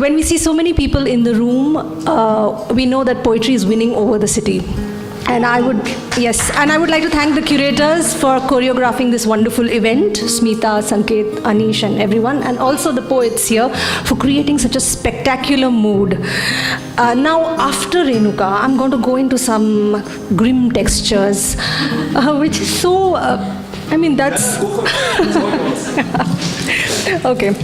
when we see so many people in the room, we know that poetry is winning over the city. And I would like to thank the curators for choreographing this wonderful event, Smeetha, Sanket, Anish, and everyone, and also the poets here for creating such a spectacular mood. Now, after Renuka, I'm going to go into some grim textures, which is so, that's... Okay.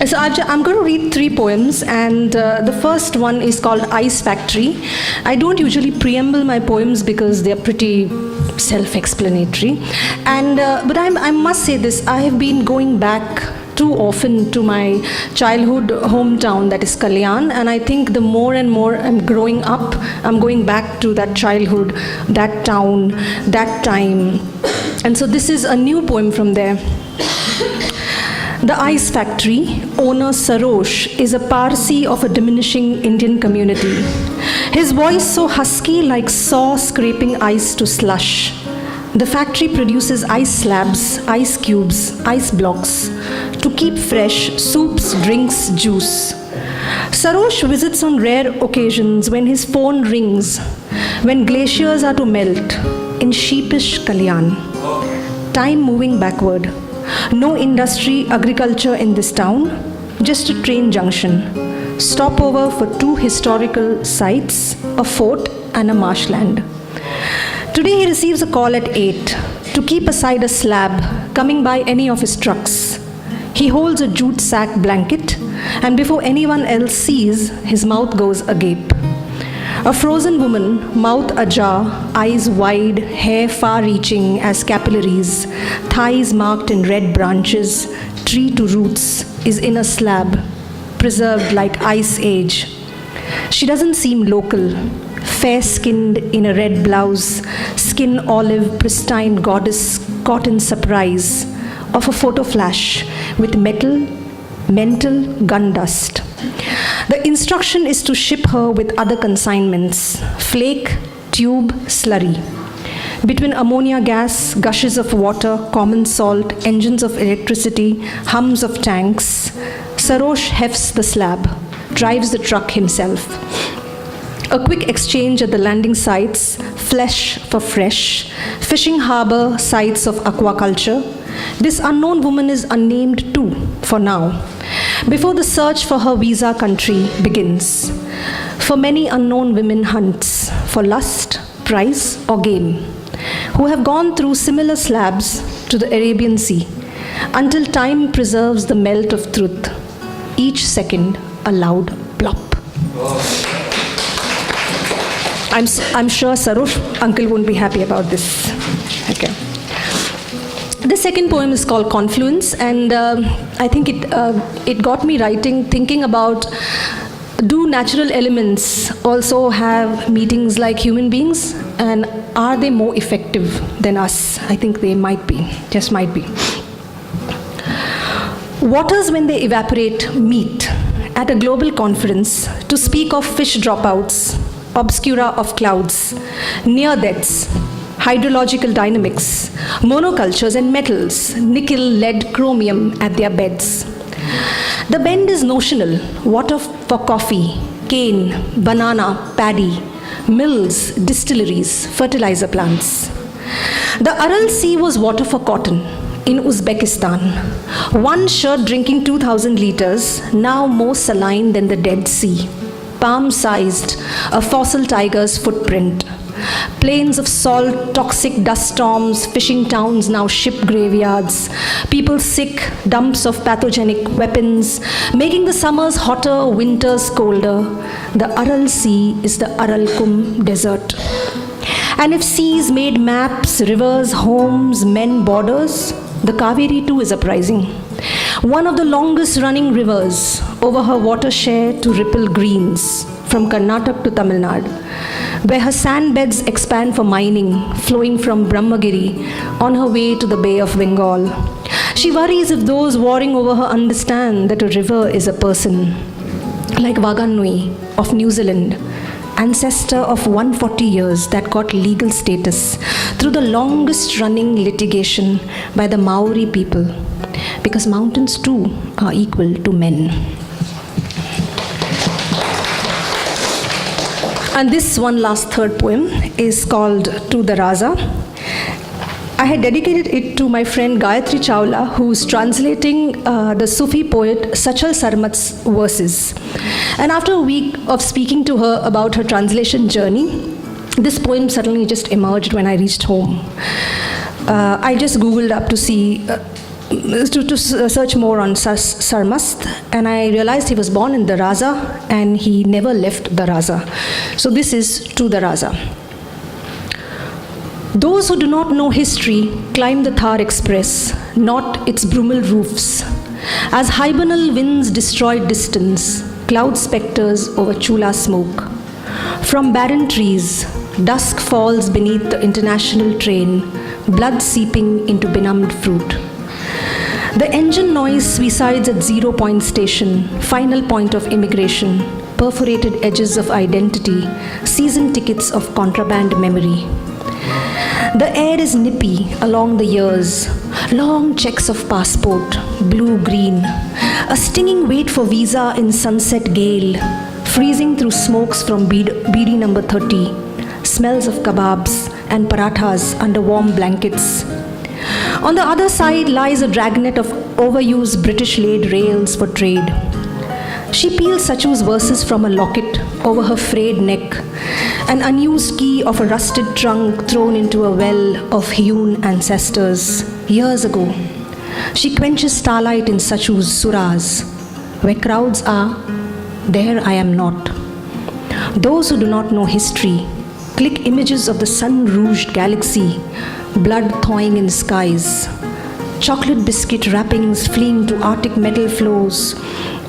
So I'm going to read 3 poems, and the first one is called Ice Factory. I don't usually preamble my poems because they're pretty self-explanatory. But I must say this, I have been going back too often to my childhood hometown, that is Kalyan, and I think the more and more I'm growing up, I'm going back to that childhood, that town, that time. And so this is a new poem from there. The Ice Factory, owner Sarosh, is a Parsi of a diminishing Indian community. His voice so husky like saw scraping ice to slush. The factory produces ice slabs, ice cubes, ice blocks to keep fresh soups, drinks, juice. Sarosh visits on rare occasions when his phone rings, when glaciers are to melt in sheepish Kalyan. Time moving backward. No industry, agriculture in this town, just a train junction. Stopover for 2 historical sites, a fort and a marshland. Today he receives a call at 8 to keep aside a slab coming by any of his trucks. He holds a jute sack blanket, and before anyone else sees, his mouth goes agape. A frozen woman, mouth ajar, eyes wide, hair far-reaching as capillaries, thighs marked in red branches, tree to roots, is in a slab, preserved like ice age. She doesn't seem local, fair-skinned in a red blouse, skin olive, pristine goddess caught in surprise of a photo flash with mental gun dust. The instruction is to ship her with other consignments, flake, tube, slurry. Between ammonia gas, gushes of water, common salt, engines of electricity, hums of tanks, Sarosh hefts the slab, drives the truck himself. A quick exchange at the landing sites, flesh for fresh, fishing harbor, sites of aquaculture. This unknown woman is unnamed too, for now, before the search for her visa country begins. For many unknown women hunts for lust, prize, or game, who have gone through similar slabs to the Arabian Sea, until time preserves the melt of truth, each second a loud plop. I'm sure Sarosh uncle won't be happy about this. Okay. The second poem is called Confluence, and I think it got me thinking about, do natural elements also have meetings like human beings, and are they more effective than us? I think they might be, just might be. Waters, when they evaporate, meet at a global conference to speak of fish dropouts, obscura of clouds, near deaths, hydrological dynamics, monocultures and metals, nickel, lead, chromium at their beds. The bend is notional, water for coffee, cane, banana, paddy, mills, distilleries, fertilizer plants. The Aral Sea was water for cotton in Uzbekistan. One shirt drinking 2,000 liters, now more saline than the Dead Sea. Palm-sized, a fossil tiger's footprint. Plains of salt, toxic dust storms, fishing towns, now ship graveyards. People sick, dumps of pathogenic weapons, making the summers hotter, winters colder. The Aral Sea is the Aralkum Desert. And if seas made maps, rivers, homes, men, borders, the Kaveri too is uprising. One of the longest running rivers, over her water share to ripple greens, from Karnataka to Tamil Nadu, where her sand beds expand for mining, flowing from Brahmagiri on her way to the Bay of Bengal. She worries if those warring over her understand that a river is a person, like Waganui of New Zealand, ancestor of 140 years that got legal status through the longest running litigation by the Maori people, because mountains too are equal to men. And this one last third poem is called To the Raza. I had dedicated it to my friend Gayatri Chawla, who's translating the Sufi poet Sachal Sarmat's verses. And after a week of speaking to her about her translation journey, this poem suddenly just emerged when I reached home. I just Googled up to see, to search more on Sarmast, and I realized he was born in the Raza and he never left the Raza. So this is To the Raza. Those who do not know history climb the Thar Express, not its brumal roofs. As hibernal winds destroy distance, cloud specters over chula smoke. From barren trees, dusk falls beneath the international train, blood seeping into benumbed fruit. The engine noise resides at 0 point station, final point of immigration, perforated edges of identity, season tickets of contraband memory. The air is nippy along the years, long checks of passport, blue-green, a stinging wait for visa in sunset gale, freezing through smokes from BD number 30, smells of kebabs and parathas under warm blankets. On the other side lies a dragnet of overused British-laid rails for trade. She peels Sachu's verses from a locket over her frayed neck, an unused key of a rusted trunk thrown into a well of hewn ancestors years ago. She quenches starlight in Sachu's suras. Where crowds are, there I am not. Those who do not know history click images of the sun-rouged galaxy, blood thawing in skies, chocolate biscuit wrappings fleeing to Arctic metal flows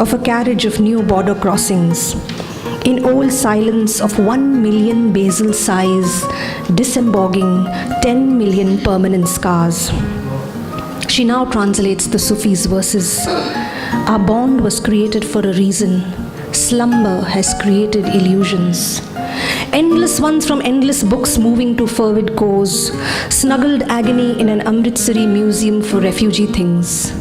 of a carriage of new border crossings, in old silence of 1 million basal sighs, disemboguing 10 million permanent scars. She now translates the Sufi's verses. Our bond was created for a reason. Slumber has created illusions. Endless ones from endless books moving to fervid cause, snuggled agony in an Amritsari museum for refugee things.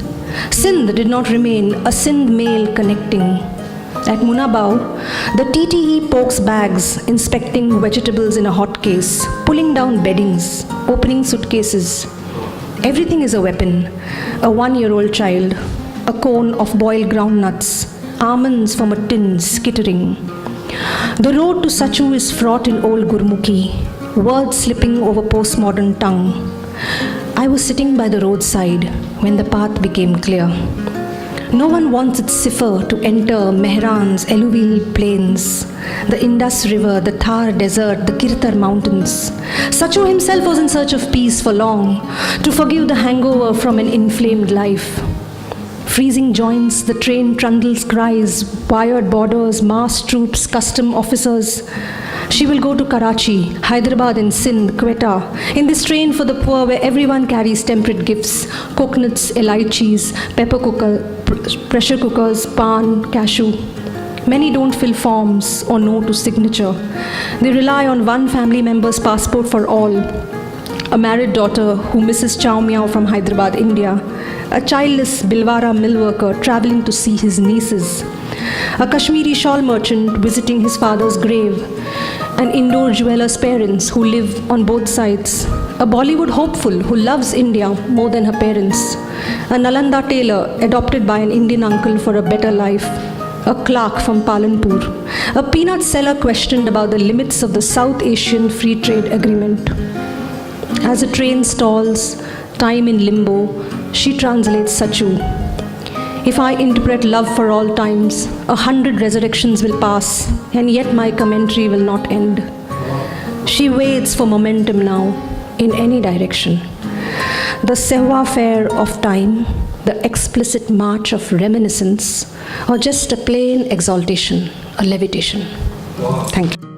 Sindh did not remain a Sindh mail connecting. At Munabao, the TTE pokes bags, inspecting vegetables in a hot case, pulling down beddings, opening suitcases. Everything is a weapon. A 1-year-old child, a cone of boiled groundnuts, almonds from a tin skittering. The road to Sachu is fraught in old Gurmukhi, words slipping over postmodern tongue. I was sitting by the roadside when the path became clear. No one wants its cipher to enter Mehran's alluvial plains, the Indus River, the Thar Desert, the Kirtar Mountains. Sachu himself was in search of peace for long, to forgive the hangover from an inflamed life. Freezing joints, the train trundles cries, wired borders, massed troops, custom officers. She will go to Karachi, Hyderabad and Sindh, Quetta, in this train for the poor where everyone carries temperate gifts, coconuts, elaichis, pressure cookers, pan, cashew. Many don't fill forms or no to signature. They rely on one family member's passport for all. A married daughter who misses chow meow from Hyderabad, India. A childless Bilwara mill worker traveling to see his nieces. A Kashmiri shawl merchant visiting his father's grave. An indoor jeweller's parents who live on both sides. A Bollywood hopeful who loves India more than her parents. A Nalanda tailor adopted by an Indian uncle for a better life. A clerk from Palanpur. A peanut seller questioned about the limits of the South Asian Free Trade Agreement. As a train stalls, time in limbo, she translates Sachu. If I interpret love for all times, 100 resurrections will pass, and yet my commentary will not end. She waits for momentum now, in any direction. The savoir-faire of time, the explicit march of reminiscence, or just a plain exaltation, a levitation. Thank you.